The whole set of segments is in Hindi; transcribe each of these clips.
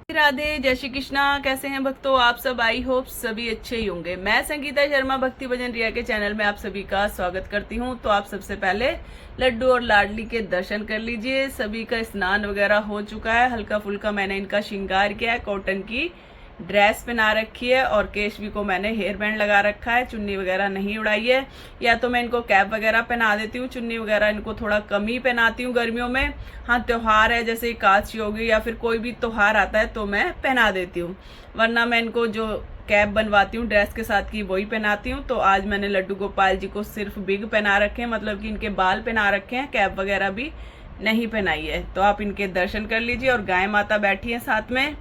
राधे, जय श्री कृष्णा। कैसे हैं भक्तों आप सब? आई होप सभी अच्छे ही होंगे। मैं संगीता शर्मा भक्ति भजन रिया के चैनल में आप सभी का स्वागत करती हूं। तो आप सबसे पहले लड्डू और लाडली के दर्शन कर लीजिए। सभी का स्नान वगैरह हो चुका है। हल्का फुल्का मैंने इनका श्रृंगार किया है। कॉटन की ड्रेस पहना रखी है और केशवी को मैंने हेयर बैंड लगा रखा है। चुन्नी वगैरह नहीं उड़ाई है। या तो मैं इनको कैप वगैरह पहना देती हूँ, चुन्नी वगैरह इनको थोड़ा कम ही पहनाती हूँ गर्मियों में। हाँ, त्योहार है जैसे एकादशी होगी या फिर कोई भी त्योहार आता है तो मैं पहना देती हूँ, वरना मैं इनको जो कैप बनवाती हूँ ड्रेस के साथ की वही पहनाती हूँ। तो आज मैंने लड्डू गोपाल जी को सिर्फ बिग पहना रखे हैं, मतलब कि इनके बाल पहना रखे हैं, कैप वगैरह भी नहीं पहनाई है। तो आप इनके दर्शन कर लीजिए। और गाय माता बैठी है साथ में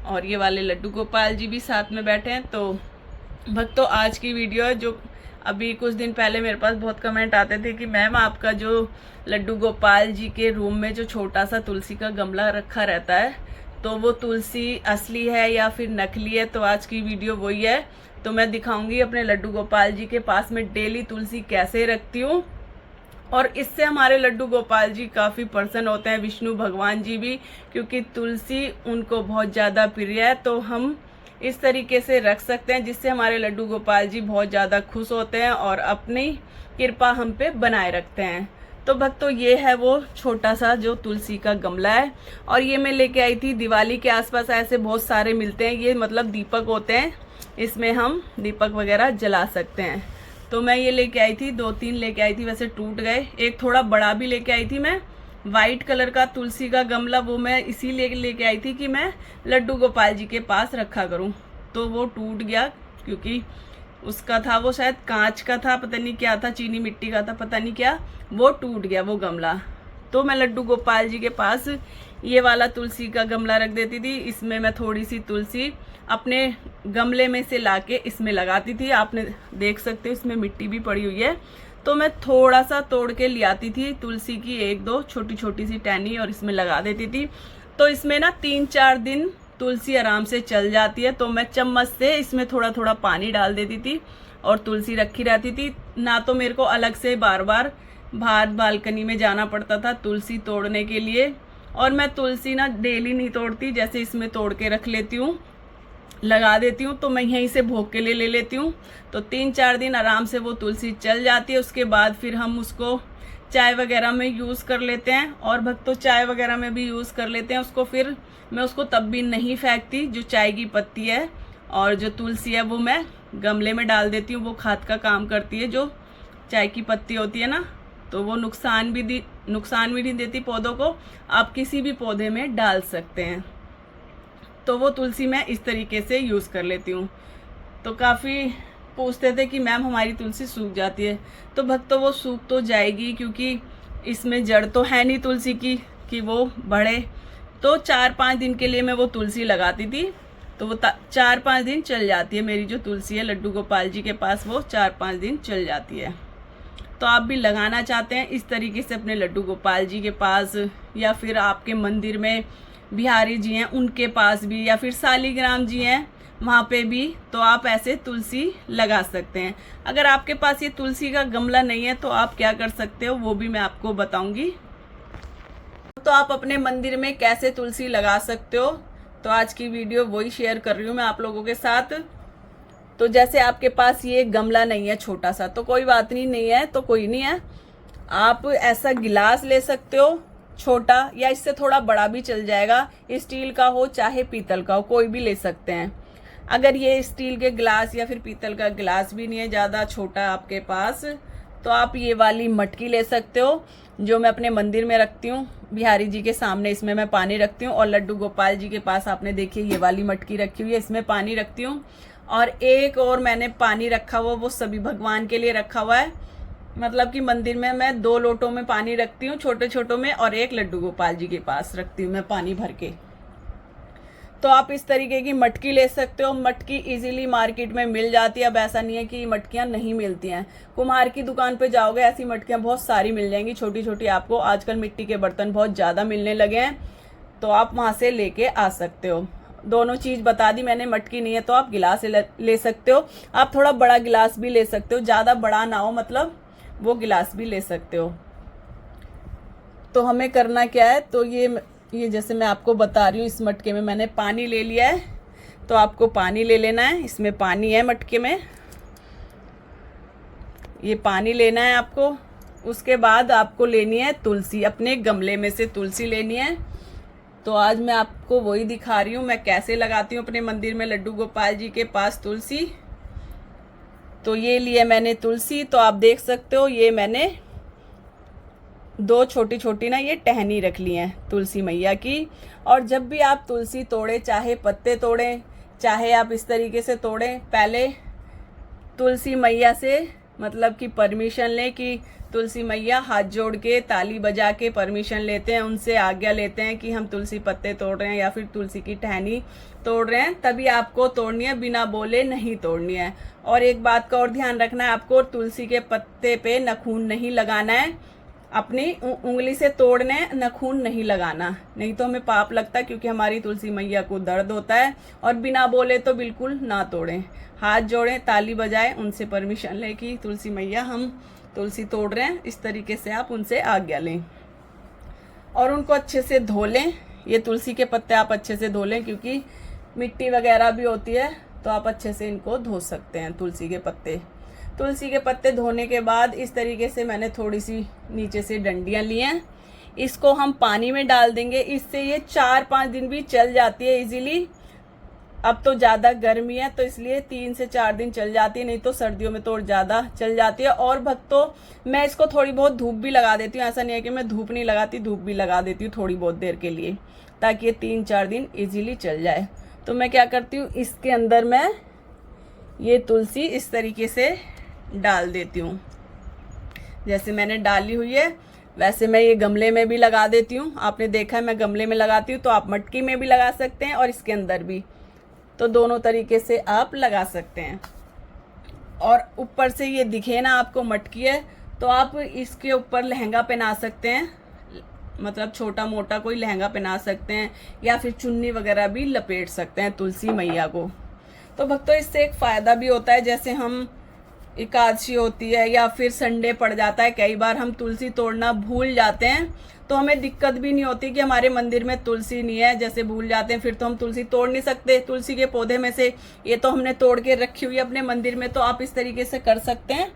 और ये वाले लड्डू गोपाल जी भी साथ में बैठे हैं। तो भक्तों आज की वीडियो है, जो अभी कुछ दिन पहले मेरे पास बहुत कमेंट आते थे कि मैम आपका जो लड्डू गोपाल जी के रूम में जो छोटा सा तुलसी का गमला रखा रहता है तो वो तुलसी असली है या फिर नकली है। तो आज की वीडियो वही है। तो मैं दिखाऊंगी अपने लड्डू गोपाल जी के पास में डेली तुलसी कैसे रखती हूँ, और इससे हमारे लड्डू गोपाल जी काफ़ी प्रसन्न होते हैं, विष्णु भगवान जी भी, क्योंकि तुलसी उनको बहुत ज़्यादा प्रिय है। तो हम इस तरीके से रख सकते हैं जिससे हमारे लड्डू गोपाल जी बहुत ज़्यादा खुश होते हैं और अपनी कृपा हम पे बनाए रखते हैं। तो भक्तों ये है वो छोटा सा जो तुलसी का गमला है, और ये मैं लेके आई थी दिवाली के आसपास। ऐसे बहुत सारे मिलते हैं, ये मतलब दीपक होते हैं, इसमें हम दीपक वगैरह जला सकते हैं। तो मैं ये लेके आई थी, 2-3 लेके आई थी, वैसे टूट गए। एक थोड़ा बड़ा भी लेके आई थी मैं, वाइट कलर का तुलसी का गमला। वो मैं इसीलिए लेके आई थी कि मैं लड्डू गोपाल जी के पास रखा करूं। तो वो टूट गया क्योंकि उसका था, वो शायद कांच का था, पता नहीं क्या था, चीनी मिट्टी का था, पता नहीं क्या, वो टूट गया वो गमला। तो मैं लड्डू गोपाल जी के पास ये वाला तुलसी का गमला रख देती थी। इसमें मैं थोड़ी सी तुलसी अपने गमले में से लाके इसमें लगाती थी। आपने देख सकते हो इसमें मिट्टी भी पड़ी हुई है। तो मैं थोड़ा सा तोड़ के ले आती थी तुलसी की 1-2 छोटी छोटी सी टहनी और इसमें लगा देती थी। तो इसमें ना 3-4 दिन तुलसी आराम से चल जाती है। तो मैं चम्मच से इसमें थोड़ा थोड़ा पानी डाल देती थी और तुलसी रखी रहती थी। ना तो मेरे को अलग से बार बार बाहर बालकनी में जाना पड़ता था तुलसी तोड़ने के लिए। और मैं तुलसी ना डेली नहीं तोड़ती, जैसे इसमें तोड़ के रख लेती हूँ, लगा देती हूँ, तो मैं यहीं से भोग के लिए ले लेती हूँ। तो 3-4 दिन आराम से वो तुलसी चल जाती है। उसके बाद फिर हम उसको चाय वगैरह में यूज़ कर लेते हैं, और भक्तों चाय वगैरह में भी यूज़ कर लेते हैं उसको। फिर मैं उसको तब भी नहीं फेंकती। जो चाय की पत्ती है और जो तुलसी है वो मैं गमले में डाल देती हूँ, वो खाद का काम करती है। जो चाय की पत्ती होती है ना, तो वो नुकसान भी नहीं देती पौधों को, आप किसी भी पौधे में डाल सकते हैं। तो वो तुलसी मैं इस तरीके से यूज़ कर लेती हूँ। तो काफ़ी पूछते थे कि मैम हमारी तुलसी सूख जाती है। तो भक्तों वो सूख तो जाएगी, क्योंकि इसमें जड़ तो है नहीं तुलसी की कि वो बढ़े। तो 4-5 दिन के लिए मैं वो तुलसी लगाती थी, तो वो 4-5 दिन चल जाती है। मेरी जो तुलसी है लड्डू गोपाल जी के पास, वो 4-5 दिन चल जाती है। तो आप भी लगाना चाहते हैं इस तरीके से अपने लड्डू गोपाल जी के पास, या फिर आपके मंदिर में बिहारी जी हैं उनके पास भी, या फिर सालीग्राम जी हैं वहाँ पे भी, तो आप ऐसे तुलसी लगा सकते हैं। अगर आपके पास ये तुलसी का गमला नहीं है तो आप क्या कर सकते हो वो भी मैं आपको बताऊंगी। तो आप अपने मंदिर में कैसे तुलसी लगा सकते हो, तो आज की वीडियो वही शेयर कर रही हूँ मैं आप लोगों के साथ। तो जैसे आपके पास ये गमला नहीं है छोटा सा, तो कोई बात नहीं है तो कोई नहीं है, आप ऐसा गिलास ले सकते हो छोटा, या इससे थोड़ा बड़ा भी चल जाएगा। स्टील का हो चाहे पीतल का हो, कोई भी ले सकते हैं। अगर ये स्टील के गिलास या फिर पीतल का गिलास भी नहीं है, ज़्यादा छोटा आपके पास, तो आप ये वाली मटकी ले सकते हो जो मैं अपने मंदिर में रखती हूँ बिहारी जी के सामने। इसमें मैं पानी रखती हूँ, और लड्डू गोपाल जी के पास आपने देखिए ये वाली मटकी रखी हुई है, इसमें पानी रखती हूँ। और एक और मैंने पानी रखा हुआ, वो सभी भगवान के लिए रखा हुआ है। मतलब कि मंदिर में मैं 2 लोटों में पानी रखती हूँ छोटे छोटों में, और एक लड्डू गोपाल जी के पास रखती हूँ मैं पानी भर के। तो आप इस तरीके की मटकी ले सकते हो। मटकी इजीली मार्केट में मिल जाती है। अब ऐसा नहीं है कि मटकियाँ नहीं मिलती हैं। कुम्हार की दुकान पे जाओगे ऐसी मटकियाँ बहुत सारी मिल जाएंगी, छोटी छोटी। आपको आजकल मिट्टी के बर्तन बहुत ज़्यादा मिलने लगे हैं, तो आप वहाँ से लेके आ सकते हो। दोनों चीज़ बता दी मैंने। मटकी नहीं है तो आप गिलास ले सकते हो। आप थोड़ा बड़ा गिलास भी ले सकते हो, ज़्यादा बड़ा ना हो, मतलब वो गिलास भी ले सकते हो। तो हमें करना क्या है, तो ये जैसे मैं आपको बता रही हूँ, इस मटके में मैंने पानी ले लिया है, तो आपको पानी ले लेना है। इसमें पानी है मटके में, ये पानी लेना है आपको। उसके बाद आपको लेनी है तुलसी, अपने गमले में से तुलसी लेनी है। तो आज मैं आपको वही दिखा रही हूँ मैं कैसे लगाती हूँ अपने मंदिर में लड्डू गोपाल जी के पास तुलसी। तो ये लिए मैंने तुलसी, तो आप देख सकते हो ये मैंने 2 छोटी छोटी ना ये टहनी रख ली हैं तुलसी मैया की। और जब भी आप तुलसी तोड़े, चाहे पत्ते तोड़ें चाहे आप इस तरीके से तोड़ें, पहले तुलसी मैया से मतलब कि परमिशन लें कि तुलसी मैया, हाथ जोड़ के ताली बजा के परमिशन लेते हैं, उनसे आज्ञा लेते हैं कि हम तुलसी पत्ते तोड़ रहे हैं या फिर तुलसी की टहनी तोड़ रहे हैं, तभी आपको तोड़नी है, बिना बोले नहीं तोड़नी है। और एक बात का और ध्यान रखना है, आपको तुलसी के पत्ते पे नखून नहीं लगाना है, अपनी उंगली से तोड़ने, नखून नहीं लगाना, नहीं तो हमें पाप लगता है, क्योंकि हमारी तुलसी मैया को दर्द होता है। और बिना बोले तो बिल्कुल ना तोड़ें, हाथ जोड़ें, ताली बजाएं, उनसे परमिशन लें कि तुलसी मैया हम तुलसी तोड़ रहे हैं, इस तरीके से आप उनसे आज्ञा लें। और उनको अच्छे से धो लें, ये तुलसी के पत्ते आप अच्छे से धो लें, क्योंकि मिट्टी वगैरह भी होती है, तो आप अच्छे से इनको धो सकते हैं तुलसी के पत्ते। तुलसी के पत्ते धोने के बाद इस तरीके से मैंने थोड़ी सी नीचे से डंडियां ली हैं, इसको हम पानी में डाल देंगे। इससे ये 4-5 दिन भी चल जाती है इजीली। अब तो ज़्यादा गर्मी है तो इसलिए 3 से 4 दिन चल जाती है, नहीं तो सर्दियों में तो और ज़्यादा चल जाती है। और भक्तों, मैं इसको थोड़ी बहुत धूप भी लगा देती हूँ, ऐसा नहीं है कि मैं धूप नहीं लगाती, धूप भी लगा देती हूँ थोड़ी बहुत देर के लिए, ताकि ये 3-4 दिन इजीली चल जाए। तो मैं क्या करती हूँ, इसके अंदर मैं ये तुलसी इस तरीके से डाल देती हूँ। जैसे मैंने डाली हुई है वैसे मैं ये गमले में भी लगा देती हूँ। आपने देखा है मैं गमले में लगाती हूँ, तो आप मटकी में भी लगा सकते हैं और इसके अंदर भी, तो दोनों तरीके से आप लगा सकते हैं। और ऊपर से ये दिखे ना आपको मटकी है, तो आप इसके ऊपर लहंगा पहना सकते हैं, मतलब छोटा मोटा कोई लहंगा पहना सकते हैं, या फिर चुन्नी वगैरह भी लपेट सकते हैं तुलसी मैया को। तो भक्तों, इससे एक फ़ायदा भी होता है, जैसे हम एकादशी होती है या फिर संडे पड़ जाता है, कई बार हम तुलसी तोड़ना भूल जाते हैं, तो हमें दिक्कत भी नहीं होती कि हमारे मंदिर में तुलसी नहीं है, जैसे भूल जाते हैं फिर तो हम तुलसी तोड़ नहीं सकते तुलसी के पौधे में से, ये तो हमने तोड़ के रखी हुई है अपने मंदिर में। तो आप इस तरीके से कर सकते हैं,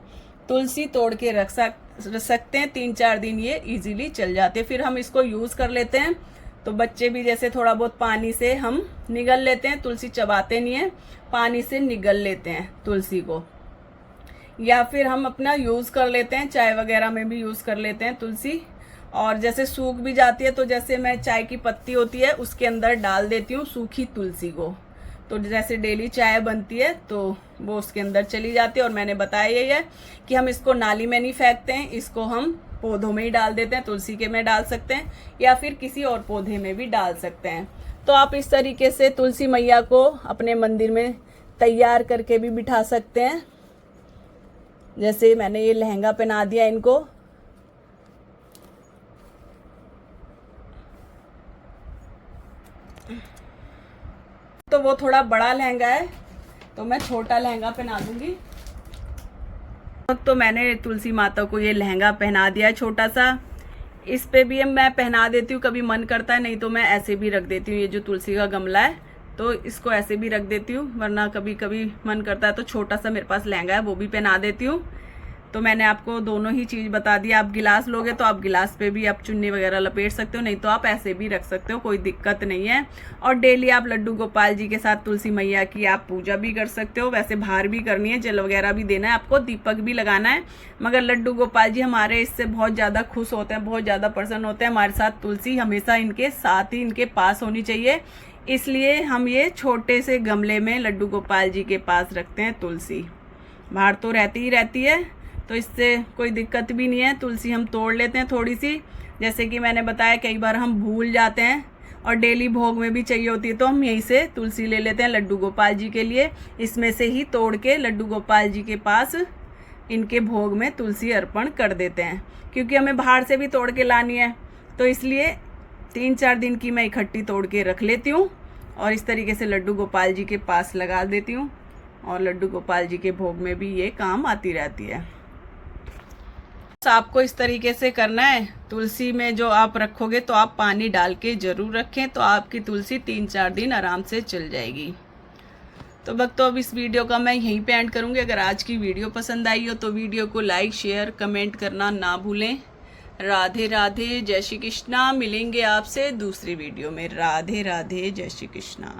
तुलसी तोड़ के रख सकते हैं, 3-4 दिन ये इजीली चल जाते हैं। फिर हम इसको यूज़ कर लेते हैं, तो बच्चे भी जैसे थोड़ा बहुत पानी से हम निगल लेते हैं, तुलसी चबाते नहीं है, पानी से निगल लेते हैं तुलसी को, या फिर हम अपना यूज़ कर लेते हैं, चाय वगैरह में भी यूज़ कर लेते हैं तुलसी। और जैसे सूख भी जाती है, तो जैसे मैं चाय की पत्ती होती है उसके अंदर डाल देती हूँ सूखी तुलसी को, तो जैसे डेली चाय बनती है तो वो उसके अंदर चली जाती है। और मैंने बताया यही है कि हम इसको नाली में नहीं फेंकते हैं, इसको हम पौधों में ही डाल देते हैं, तुलसी के में डाल सकते हैं या फिर किसी और पौधे में भी डाल सकते हैं। तो आप इस तरीके से तुलसी मैया को अपने मंदिर में तैयार करके भी बिठा सकते हैं। जैसे मैंने ये लहंगा पहना दिया इनको, तो वो थोड़ा बड़ा लहंगा है तो मैं छोटा लहंगा पहना दूंगी। तो मैंने तुलसी माता को ये लहंगा पहना दिया है छोटा सा, इस पे भी मैं पहना देती हूँ, कभी मन करता है, नहीं तो मैं ऐसे भी रख देती हूँ। ये जो तुलसी का गमला है तो इसको ऐसे भी रख देती हूँ, वरना कभी कभी मन करता है तो छोटा सा मेरे पास लहंगा है वो भी पहना देती हूँ। तो मैंने आपको दोनों ही चीज़ बता दी। आप गिलास लोगे तो आप गिलास पे भी आप चुन्नी वगैरह लपेट सकते हो, नहीं तो आप ऐसे भी रख सकते हो, कोई दिक्कत नहीं है। और डेली आप लड्डू गोपाल जी के साथ तुलसी मैया की आप पूजा भी कर सकते हो। वैसे बाहर भी करनी है, जल वगैरह भी देना है आपको, दीपक भी लगाना है, मगर लड्डू गोपाल जी हमारे इससे बहुत ज़्यादा खुश होते हैं, बहुत ज़्यादा प्रसन्न होते हैं। हमारे साथ तुलसी हमेशा इनके साथ ही, इनके पास होनी चाहिए, इसलिए हम ये छोटे से गमले में लड्डू गोपाल जी के पास रखते हैं तुलसी। बाहर तो रहती ही रहती है, तो इससे कोई दिक्कत भी नहीं है। तुलसी हम तोड़ लेते हैं थोड़ी सी, जैसे कि मैंने बताया कई बार हम भूल जाते हैं और डेली भोग में भी चाहिए होती है, तो हम यहीं से तुलसी ले लेते हैं लड्डू गोपाल जी के लिए, इसमें से ही तोड़ के लड्डू गोपाल जी के पास इनके भोग में तुलसी अर्पण कर देते हैं। क्योंकि हमें बाहर से भी तोड़ के लानी है, तो इसलिए 3-4 दिन की मैं इकट्ठी तोड़ के रख लेती हूँ और इस तरीके से लड्डू गोपाल जी के पास लगा देती हूँ, और लड्डू गोपाल जी के भोग में भी ये काम आती रहती है। आपको इस तरीके से करना है। तुलसी में जो आप रखोगे तो आप पानी डाल के ज़रूर रखें, तो आपकी तुलसी 3-4 दिन आराम से चल जाएगी। तो भक्तों अब इस वीडियो का मैं यहीं पे एंड करूँगी। अगर आज की वीडियो पसंद आई हो तो वीडियो को लाइक शेयर कमेंट करना ना भूलें। राधे राधे, जय श्री कृष्णा। मिलेंगे आपसे दूसरी वीडियो में। राधे राधे, जय श्री कृष्णा।